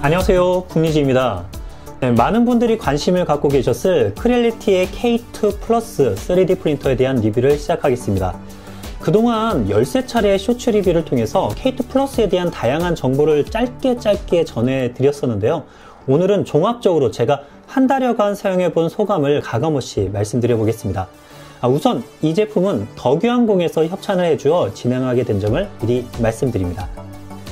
안녕하세요, 북리지입니다. 많은 분들이 관심을 갖고 계셨을 크렐리티의 K2 플러스 3D 프린터에 대한 리뷰를 시작하겠습니다. 그동안 13차례의 쇼츠 리뷰를 통해서 K2 플러스에 대한 다양한 정보를 짧게 전해드렸었는데요. 오늘은 종합적으로 제가 한 달여간 사용해본 소감을 가감없이 말씀드려 보겠습니다. 우선 이 제품은 덕유항공에서 협찬을 해주어 진행하게 된 점을 미리 말씀드립니다.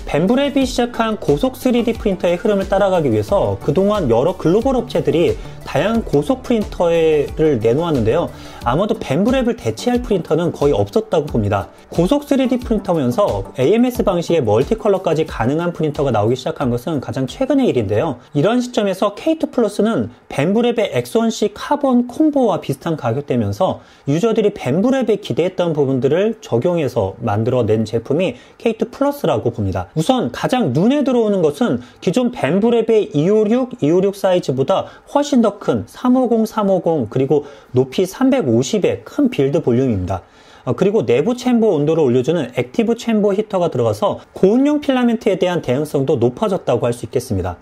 벤브랩이 시작한 고속 3D 프린터의 흐름을 따라가기 위해서 그동안 여러 글로벌 업체들이 다양한 고속 프린터를 내놓았는데요. 아마도 벤브랩을 대체할 프린터는 거의 없었다고 봅니다. 고속 3D 프린터면서 AMS 방식의 멀티컬러까지 가능한 프린터가 나오기 시작한 것은 가장 최근의 일인데요. 이런 시점에서 K2 플러스는 벤브랩의 X1C 카본 콤보와 비슷한 가격대면서 유저들이 벤브랩에 기대했던 부분들을 적용해서 만들어낸 제품이 K2 플러스라고 봅니다. 우선 가장 눈에 들어오는 것은 기존 벤브랩의 256, 256 사이즈보다 훨씬 더 큰 350, 350 그리고 높이 350의 큰 빌드 볼륨입니다. 그리고 내부 챔버 온도를 올려주는 액티브 챔버 히터가 들어가서 고온용 필라멘트에 대한 대응성도 높아졌다고 할 수 있겠습니다.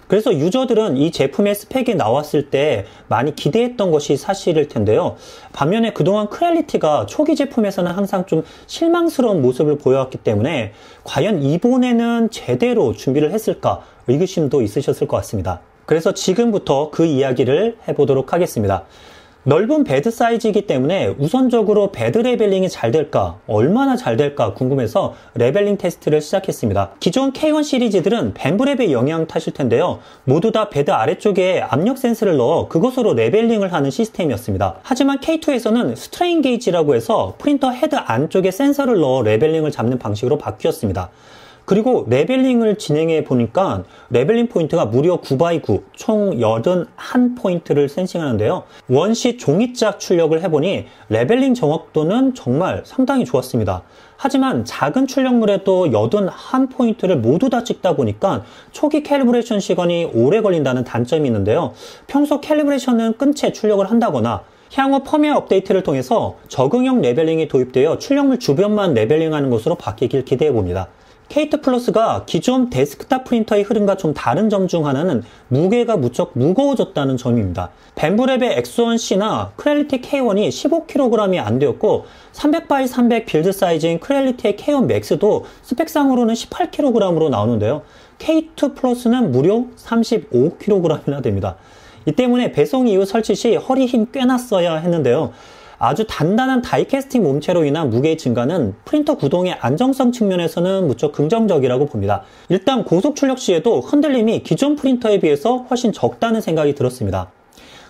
그래서 유저들은 이 제품의 스펙이 나왔을 때 많이 기대했던 것이 사실일 텐데요. 반면에 그동안 크렐리티가 초기 제품에서는 항상 좀 실망스러운 모습을 보여왔기 때문에 과연 이번에는 제대로 준비를 했을까 의구심도 있으셨을 것 같습니다. 그래서 지금부터 그 이야기를 해보도록 하겠습니다. 넓은 베드 사이즈이기 때문에 우선적으로 베드 레벨링이 잘 될까, 얼마나 잘 될까 궁금해서 레벨링 테스트를 시작했습니다. 기존 K1 시리즈들은 벤브랩의 영향을 타실 텐데요. 모두 다 베드 아래쪽에 압력 센스를 넣어 그것으로 레벨링을 하는 시스템이었습니다. 하지만 K2에서는 스트레인 게이지라고 해서 프린터 헤드 안쪽에 센서를 넣어 레벨링을 잡는 방식으로 바뀌었습니다. 그리고 레벨링을 진행해 보니까 레벨링 포인트가 무려 9x9 총 81포인트를 센싱하는데요. 원시 종이짝 출력을 해보니 레벨링 정확도는 정말 상당히 좋았습니다. 하지만 작은 출력물에도 81포인트를 모두 다 찍다 보니까 초기 캘리브레이션 시간이 오래 걸린다는 단점이 있는데요. 평소 캘리브레이션은 끈 채 출력을 한다거나 향후 펌웨어 업데이트를 통해서 적응형 레벨링이 도입되어 출력물 주변만 레벨링하는 것으로 바뀌길 기대해 봅니다. K2 플러스가 기존 데스크탑 프린터의 흐름과 좀 다른 점 중 하나는 무게가 무척 무거워졌다는 점입니다. 벤브랩의 X1C나 크렐리티 K1이 15kg이 안 되었고 300x300 빌드 사이즈인 크렐리티의 K1 맥스도 스펙상으로는 18kg으로 나오는데요. K2 플러스는 무려 35kg이나 됩니다. 이 때문에 배송 이후 설치 시 허리 힘 꽤나 써야 했는데요. 아주 단단한 다이캐스팅 몸체로 인한 무게의 증가는 프린터 구동의 안정성 측면에서는 무척 긍정적이라고 봅니다. 일단 고속 출력 시에도 흔들림이 기존 프린터에 비해서 훨씬 적다는 생각이 들었습니다.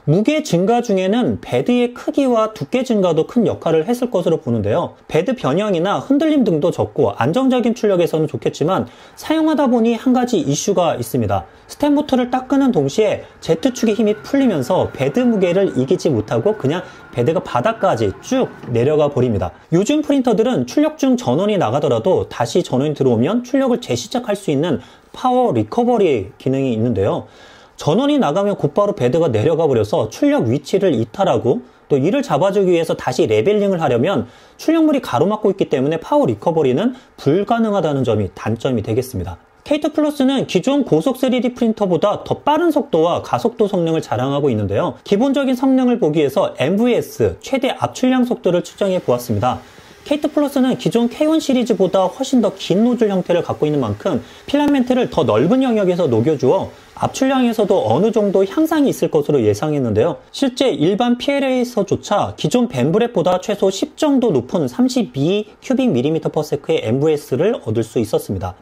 무게 증가 중에는 베드의 크기와 두께 증가도 큰 역할을 했을 것으로 보는데요. 베드 변형이나 흔들림 등도 적고 안정적인 출력에서는 좋겠지만 사용하다 보니 한 가지 이슈가 있습니다. 스텝 모터를 딱 끄는 동시에 Z축의 힘이 풀리면서 베드 무게를 이기지 못하고 그냥 베드가 바닥까지 쭉 내려가 버립니다. 요즘 프린터들은 출력 중 전원이 나가더라도 다시 전원이 들어오면 출력을 재시작할 수 있는 파워 리커버리 기능이 있는데요. 전원이 나가면 곧바로 베드가 내려가 버려서 출력 위치를 이탈하고 또 이를 잡아주기 위해서 다시 레벨링을 하려면 출력물이 가로막고 있기 때문에 파워 리커버리는 불가능하다는 점이 단점이 되겠습니다. K2 플러스는 기존 고속 3D 프린터보다 더 빠른 속도와 가속도 성능을 자랑하고 있는데요. 기본적인 성능을 보기 위해서 MVS 최대 압출량 속도를 측정해 보았습니다. K2 플러스는 기존 K1 시리즈보다 훨씬 더 긴 노즐 형태를 갖고 있는 만큼 필라멘트를 더 넓은 영역에서 녹여주어 압출량에서도 어느 정도 향상이 있을 것으로 예상했는데요. 실제 일반 PLA에서조차 기존 벤브랩보다 최소 10 정도 높은 32 큐빅 밀리미터/세크의 MVS를 얻을 수 있었습니다.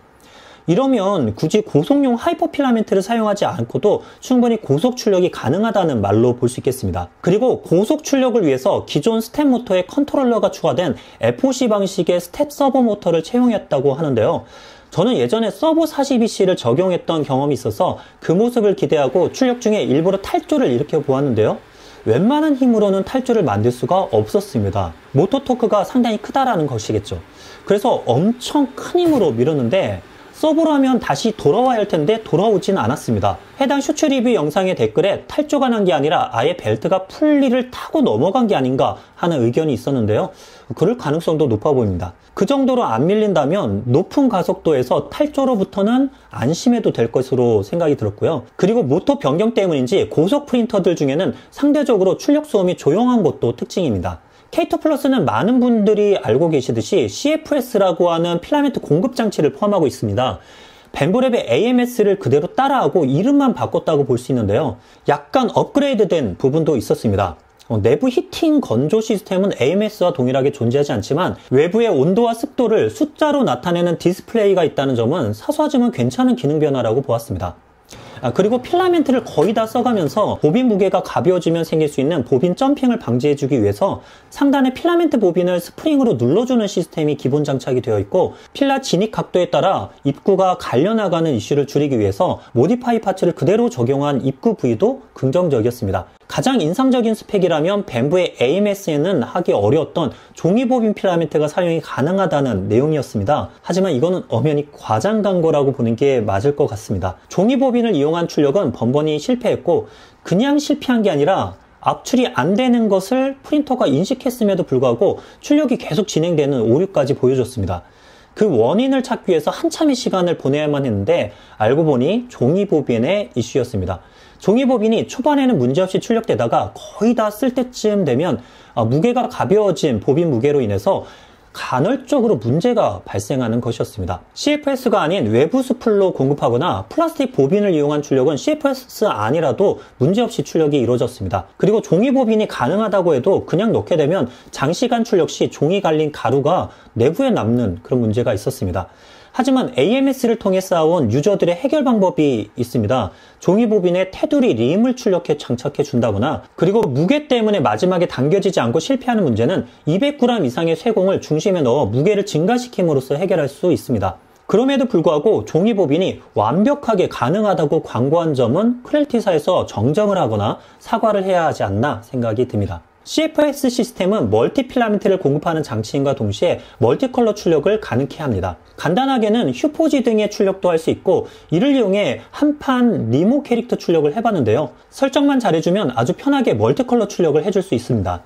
이러면 굳이 고속용 하이퍼 필라멘트를 사용하지 않고도 충분히 고속 출력이 가능하다는 말로 볼 수 있겠습니다. 그리고 고속 출력을 위해서 기존 스텝 모터에 컨트롤러가 추가된 FOC 방식의 스텝 서버 모터를 채용했다고 하는데요. 저는 예전에 서버 42C를 적용했던 경험이 있어서 그 모습을 기대하고 출력 중에 일부러 탈조를 일으켜 보았는데요. 웬만한 힘으로는 탈조를 만들 수가 없었습니다. 모터 토크가 상당히 크다라는 것이겠죠. 그래서 엄청 큰 힘으로 밀었는데 서브로 하면 다시 돌아와야 할 텐데 돌아오진 않았습니다. 해당 슈츠 리뷰 영상의 댓글에 탈조가 난 게 아니라 아예 벨트가 풀리를 타고 넘어간 게 아닌가 하는 의견이 있었는데요. 그럴 가능성도 높아 보입니다. 그 정도로 안 밀린다면 높은 가속도에서 탈조로부터는 안심해도 될 것으로 생각이 들었고요. 그리고 모터 변경 때문인지 고속 프린터들 중에는 상대적으로 출력 소음이 조용한 것도 특징입니다. K2 플러스는 많은 분들이 알고 계시듯이 CFS라고 하는 필라멘트 공급 장치를 포함하고 있습니다. 벤브랩의 AMS를 그대로 따라하고 이름만 바꿨다고 볼 수 있는데요. 약간 업그레이드된 부분도 있었습니다. 내부 히팅 건조 시스템은 AMS와 동일하게 존재하지 않지만 외부의 온도와 습도를 숫자로 나타내는 디스플레이가 있다는 점은 사소하지만 괜찮은 기능 변화라고 보았습니다. 그리고 필라멘트를 거의 다 써가면서 보빈 무게가 가벼워지면 생길 수 있는 보빈 점핑을 방지해주기 위해서 상단의 필라멘트 보빈을 스프링으로 눌러주는 시스템이 기본 장착이 되어 있고, 필라 진입 각도에 따라 입구가 갈려나가는 이슈를 줄이기 위해서 모디파이 파츠를 그대로 적용한 입구 부위도 긍정적이었습니다. 가장 인상적인 스펙이라면 벤브의 AMS에는 하기 어려웠던 종이보빈 필라멘트가 사용이 가능하다는 내용이었습니다. 하지만 이거는 엄연히 과장 광고라고 보는 게 맞을 것 같습니다. 종이보빈을 이용한 출력은 번번이 실패했고, 그냥 실패한 게 아니라 압출이 안 되는 것을 프린터가 인식했음에도 불구하고 출력이 계속 진행되는 오류까지 보여줬습니다. 그 원인을 찾기 위해서 한참의 시간을 보내야만 했는데 알고 보니 종이보빈의 이슈였습니다. 종이보빈이 초반에는 문제없이 출력되다가 거의 다 쓸 때쯤 되면 무게가 가벼워진 보빈 무게로 인해서 간헐적으로 문제가 발생하는 것이었습니다. CFS가 아닌 외부 스풀로 공급하거나 플라스틱 보빈을 이용한 출력은 CFS 아니라도 문제없이 출력이 이루어졌습니다. 그리고 종이보빈이 가능하다고 해도 그냥 넣게 되면 장시간 출력 시 종이 갈린 가루가 내부에 남는 그런 문제가 있었습니다. 하지만 AMS를 통해 쌓아온 유저들의 해결 방법이 있습니다. 종이보빈에 테두리 림을 출력해 장착해 준다거나, 그리고 무게 때문에 마지막에 당겨지지 않고 실패하는 문제는 200g 이상의 쇠공을 중심에 넣어 무게를 증가시킴으로써 해결할 수 있습니다. 그럼에도 불구하고 종이보빈이 완벽하게 가능하다고 광고한 점은 크렐티사에서 정정을 하거나 사과를 해야 하지 않나 생각이 듭니다. CFS 시스템은 멀티 필라멘트를 공급하는 장치인과 동시에 멀티컬러 출력을 가능케 합니다. 간단하게는 휴포지 등의 출력도 할 수 있고, 이를 이용해 한판 니모 캐릭터 출력을 해봤는데요. 설정만 잘해주면 아주 편하게 멀티컬러 출력을 해줄 수 있습니다.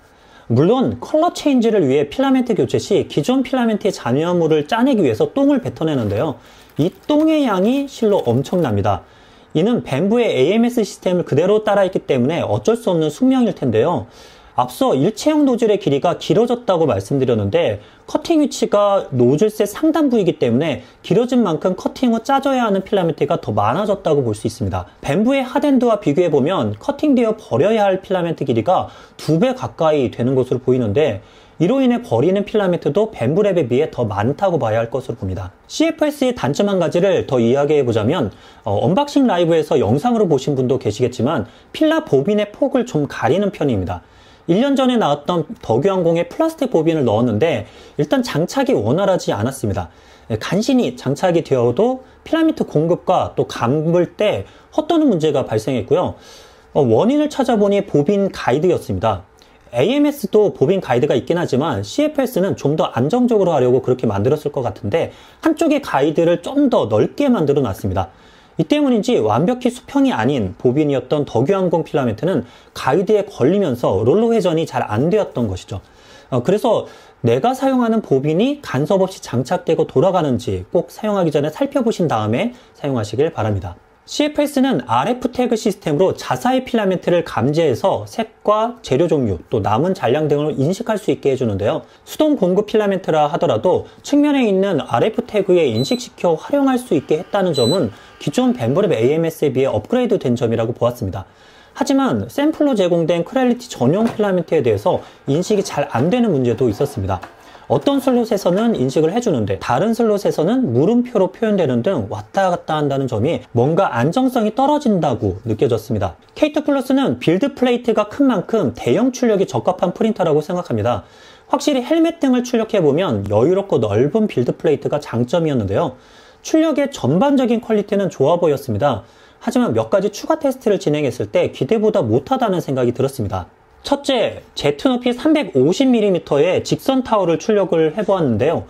물론 컬러 체인지를 위해 필라멘트 교체 시 기존 필라멘트의 잔여물을 짜내기 위해서 똥을 뱉어내는데요. 이 똥의 양이 실로 엄청납니다. 이는 벤브의 AMS 시스템을 그대로 따라했기 때문에 어쩔 수 없는 숙명일 텐데요. 앞서 일체형 노즐의 길이가 길어졌다고 말씀드렸는데, 커팅 위치가 노즐셋 상단 부위이기 때문에 길어진 만큼 커팅 후 짜져야 하는 필라멘트가 더 많아졌다고 볼 수 있습니다. 벤브의 하덴드와 비교해보면 커팅되어 버려야 할 필라멘트 길이가 2배 가까이 되는 것으로 보이는데, 이로 인해 버리는 필라멘트도 벤브랩에 비해 더 많다고 봐야 할 것으로 봅니다. CFS의 단점 한 가지를 더 이야기해보자면, 언박싱 라이브에서 영상으로 보신 분도 계시겠지만 필라 보빈의 폭을 좀 가리는 편입니다. 1년 전에 나왔던 덕유항공에 플라스틱 보빈을 넣었는데 일단 장착이 원활하지 않았습니다. 간신히 장착이 되어도 필라멘트 공급과 또 감을 때 헛도는 문제가 발생했고요. 원인을 찾아보니 보빈 가이드였습니다. AMS도 보빈 가이드가 있긴 하지만 CFS는 좀 더 안정적으로 하려고 그렇게 만들었을 것 같은데, 한쪽의 가이드를 좀 더 넓게 만들어 놨습니다. 이 때문인지 완벽히 수평이 아닌 보빈이었던 덕유항공 필라멘트는 가이드에 걸리면서 롤러 회전이 잘 안 되었던 것이죠. 그래서 내가 사용하는 보빈이 간섭 없이 장착되고 돌아가는지 꼭 사용하기 전에 살펴보신 다음에 사용하시길 바랍니다. CFS는 RF 태그 시스템으로 자사의 필라멘트를 감지해서 색과 재료 종류, 또 남은 잔량 등을 인식할 수 있게 해주는데요. 수동 공급 필라멘트라 하더라도 측면에 있는 RF 태그에 인식시켜 활용할 수 있게 했다는 점은 기존 벤브랩 AMS에 비해 업그레이드 된 점이라고 보았습니다. 하지만 샘플로 제공된 크렐리티 전용 필라멘트에 대해서 인식이 잘 안 되는 문제도 있었습니다. 어떤 슬롯에서는 인식을 해주는데 다른 슬롯에서는 물음표로 표현되는 등 왔다 갔다 한다는 점이 뭔가 안정성이 떨어진다고 느껴졌습니다. K2 플러스는 빌드 플레이트가 큰 만큼 대형 출력이 적합한 프린터라고 생각합니다. 확실히 헬멧 등을 출력해보면 여유롭고 넓은 빌드 플레이트가 장점이었는데요. 출력의 전반적인 퀄리티는 좋아 보였습니다. 하지만 몇 가지 추가 테스트를 진행했을 때 기대보다 못하다는 생각이 들었습니다. 첫째, 제트 높이 350mm의 직선 타워를 출력을 해보았는데요.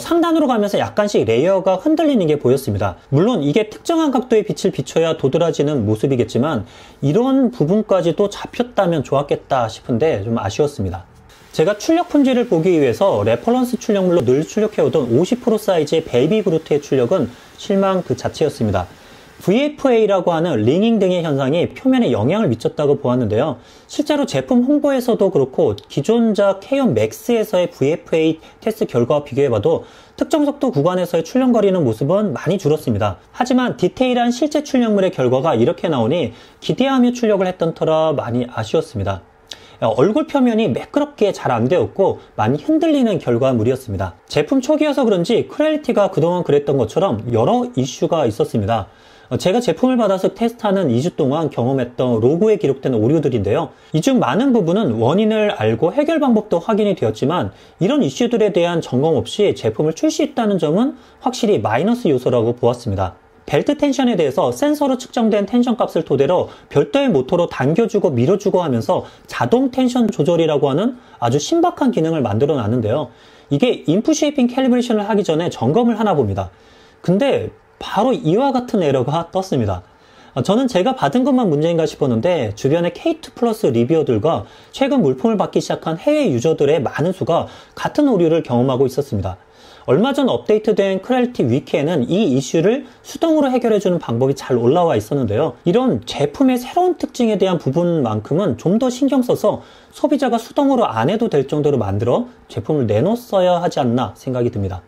상단으로 가면서 약간씩 레이어가 흔들리는 게 보였습니다. 물론 이게 특정한 각도의 빛을 비춰야 도드라지는 모습이겠지만 이런 부분까지도 잡혔다면 좋았겠다 싶은데 좀 아쉬웠습니다. 제가 출력 품질을 보기 위해서 레퍼런스 출력물로 늘 출력해오던 50% 사이즈의 베이비 그루트의 출력은 실망 그 자체였습니다. VFA라고 하는 링잉 등의 현상이 표면에 영향을 미쳤다고 보았는데요. 실제로 제품 홍보에서도 그렇고 기존작 K-ON 맥스에서의 VFA 테스트 결과와 비교해봐도 특정 속도 구간에서의 출력거리는 모습은 많이 줄었습니다. 하지만 디테일한 실제 출력물의 결과가 이렇게 나오니 기대하며 출력을 했던 터라 많이 아쉬웠습니다. 얼굴 표면이 매끄럽게 잘 안 되었고 많이 흔들리는 결과물이었습니다. 제품 초기여서 그런지 크레얼리티가 그동안 그랬던 것처럼 여러 이슈가 있었습니다. 제가 제품을 받아서 테스트하는 2주 동안 경험했던 로그에 기록된 오류들인데요. 이 중 많은 부분은 원인을 알고 해결 방법도 확인이 되었지만 이런 이슈들에 대한 점검 없이 제품을 출시했다는 점은 확실히 마이너스 요소라고 보았습니다. 벨트 텐션에 대해서 센서로 측정된 텐션 값을 토대로 별도의 모터로 당겨주고 밀어주고 하면서 자동 텐션 조절이라고 하는 아주 신박한 기능을 만들어 놨는데요. 이게 인풋 쉐이핑 캘리브레이션을 하기 전에 점검을 하나 봅니다. 근데 바로 이와 같은 에러가 떴습니다. 저는 제가 받은 것만 문제인가 싶었는데 주변의 K2 플러스 리뷰어들과 최근 물품을 받기 시작한 해외 유저들의 많은 수가 같은 오류를 경험하고 있었습니다. 얼마 전 업데이트된 크레얼리티 위키에는 이 이슈를 수동으로 해결해주는 방법이 잘 올라와 있었는데요. 이런 제품의 새로운 특징에 대한 부분만큼은 좀 더 신경 써서 소비자가 수동으로 안 해도 될 정도로 만들어 제품을 내놓았어야 하지 않나 생각이 듭니다.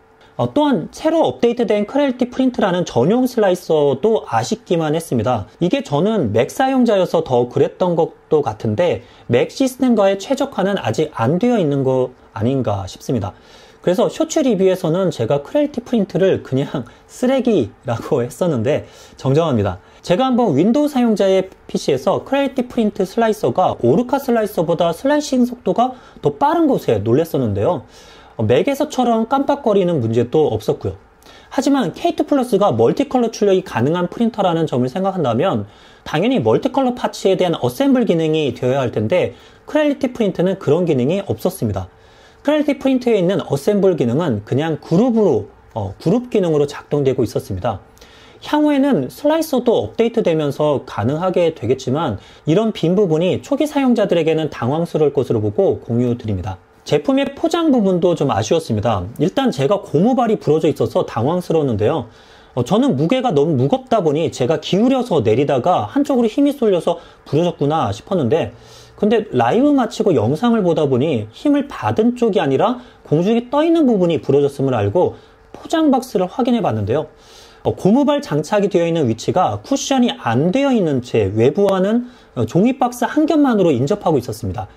또한 새로 업데이트된 크레얼리티 프린트라는 전용 슬라이서도 아쉽기만 했습니다. 이게 저는 맥 사용자여서 더 그랬던 것도 같은데 맥 시스템과의 최적화는 아직 안 되어 있는 거 아닌가 싶습니다. 그래서 쇼츠 리뷰에서는 제가 크레얼리티 프린트를 그냥 쓰레기라고 했었는데 정정합니다. 제가 한번 윈도우 사용자의 PC에서 크레얼리티 프린트 슬라이서가 오르카 슬라이서보다 슬라이싱 속도가 더 빠른 것에 놀랐었는데요. 맥에서처럼 깜빡거리는 문제도 없었고요. 하지만 K2 플러스가 멀티컬러 출력이 가능한 프린터라는 점을 생각한다면 당연히 멀티컬러 파츠에 대한 어셈블 기능이 되어야 할 텐데 크레얼리티 프린트는 그런 기능이 없었습니다. 크레얼리티 프린트에 있는 어셈블 기능은 그냥 그룹 기능으로 작동되고 있었습니다. 향후에는 슬라이서도 업데이트되면서 가능하게 되겠지만 이런 빈 부분이 초기 사용자들에게는 당황스러울 것으로 보고 공유드립니다. 제품의 포장 부분도 좀 아쉬웠습니다. 일단 제가 고무발이 부러져 있어서 당황스러웠는데요. 저는 무게가 너무 무겁다 보니 제가 기울여서 내리다가 한쪽으로 힘이 쏠려서 부러졌구나 싶었는데 근데 라이브 마치고 영상을 보다 보니 힘을 받은 쪽이 아니라 공중에 떠 있는 부분이 부러졌음을 알고 포장 박스를 확인해 봤는데요. 고무발 장착이 되어 있는 위치가 쿠션이 안 되어 있는 채 외부와는 종이 박스 한 겹만으로 인접하고 있었습니다.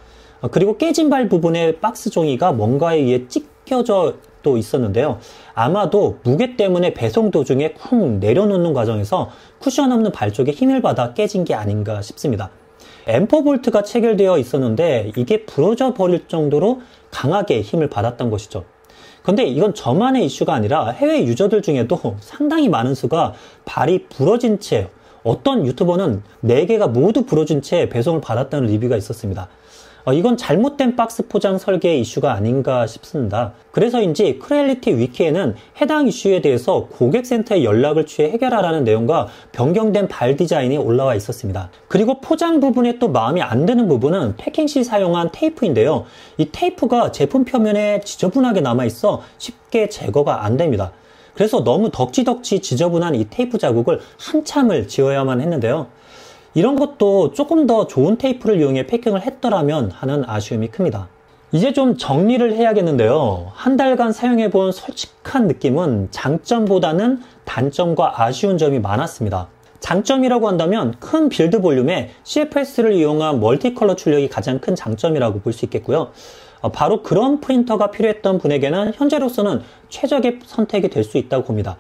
그리고 깨진 발 부분에 박스 종이가 뭔가에 의해 찢겨져 또 있었는데요. 아마도 무게 때문에 배송 도중에 쿵 내려놓는 과정에서 쿠션 없는 발 쪽에 힘을 받아 깨진 게 아닌가 싶습니다. M4 볼트가 체결되어 있었는데 이게 부러져 버릴 정도로 강하게 힘을 받았던 것이죠. 근데 이건 저만의 이슈가 아니라 해외 유저들 중에도 상당히 많은 수가 발이 부러진 채 어떤 유튜버는 4개가 모두 부러진 채 배송을 받았다는 리뷰가 있었습니다. 이건 잘못된 박스 포장 설계 이슈가 아닌가 싶습니다. 그래서인지 크레얼리티 위키에는 해당 이슈에 대해서 고객센터에 연락을 취해 해결하라는 내용과 변경된 발 디자인이 올라와 있었습니다. 그리고 포장 부분에 또 마음이 안 드는 부분은 패킹 시 사용한 테이프인데요. 이 테이프가 제품 표면에 지저분하게 남아있어 쉽게 제거가 안 됩니다. 그래서 너무 덕지덕지 지저분한 이 테이프 자국을 한참을 지워야만 했는데요. 이런 것도 조금 더 좋은 테이프를 이용해 패킹을 했더라면 하는 아쉬움이 큽니다. 이제 좀 정리를 해야겠는데요. 한 달간 사용해본 솔직한 느낌은 장점보다는 단점과 아쉬운 점이 많았습니다. 장점이라고 한다면 큰 빌드 볼륨에 CFS를 이용한 멀티컬러 출력이 가장 큰 장점이라고 볼 수 있겠고요. 바로 그런 프린터가 필요했던 분에게는 현재로서는 최적의 선택이 될 수 있다고 봅니다.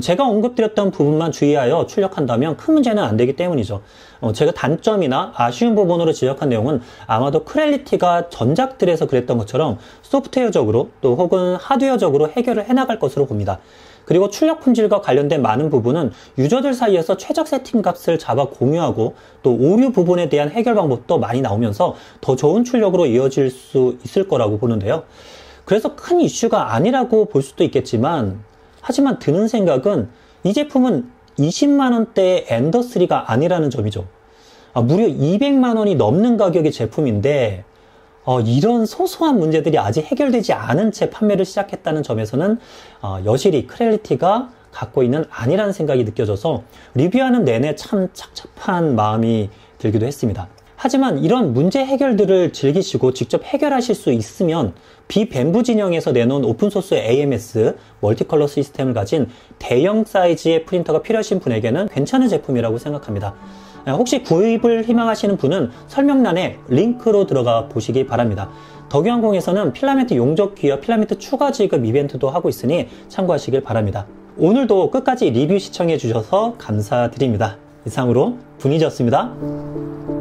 제가 언급드렸던 부분만 주의하여 출력한다면 큰 문제는 안 되기 때문이죠. 제가 단점이나 아쉬운 부분으로 지적한 내용은 아마도 크레얼리티가 전작들에서 그랬던 것처럼 소프트웨어적으로 또 혹은 하드웨어적으로 해결을 해나갈 것으로 봅니다. 그리고 출력 품질과 관련된 많은 부분은 유저들 사이에서 최적 세팅 값을 잡아 공유하고 또 오류 부분에 대한 해결 방법도 많이 나오면서 더 좋은 출력으로 이어질 수 있을 거라고 보는데요. 그래서 큰 이슈가 아니라고 볼 수도 있겠지만, 하지만 드는 생각은 이 제품은 20만원대의 엔더3가 아니라는 점이죠. 무려 200만원이 넘는 가격의 제품인데 이런 소소한 문제들이 아직 해결되지 않은 채 판매를 시작했다는 점에서는 여실히 크렐리티가 갖고 있는 안이라는 생각이 느껴져서 리뷰하는 내내 참 착잡한 마음이 들기도 했습니다. 하지만 이런 문제 해결들을 즐기시고 직접 해결하실 수 있으면 비밴부 진영에서 내놓은 오픈소스 AMS 멀티컬러 시스템을 가진 대형 사이즈의 프린터가 필요하신 분에게는 괜찮은 제품이라고 생각합니다. 혹시 구입을 희망하시는 분은 설명란에 링크로 들어가 보시기 바랍니다. 덕유항공에서는 필라멘트 용접기와 필라멘트 추가 지급 이벤트도 하고 있으니 참고하시길 바랍니다. 오늘도 끝까지 리뷰 시청해 주셔서 감사드립니다. 이상으로 분이졌습니다.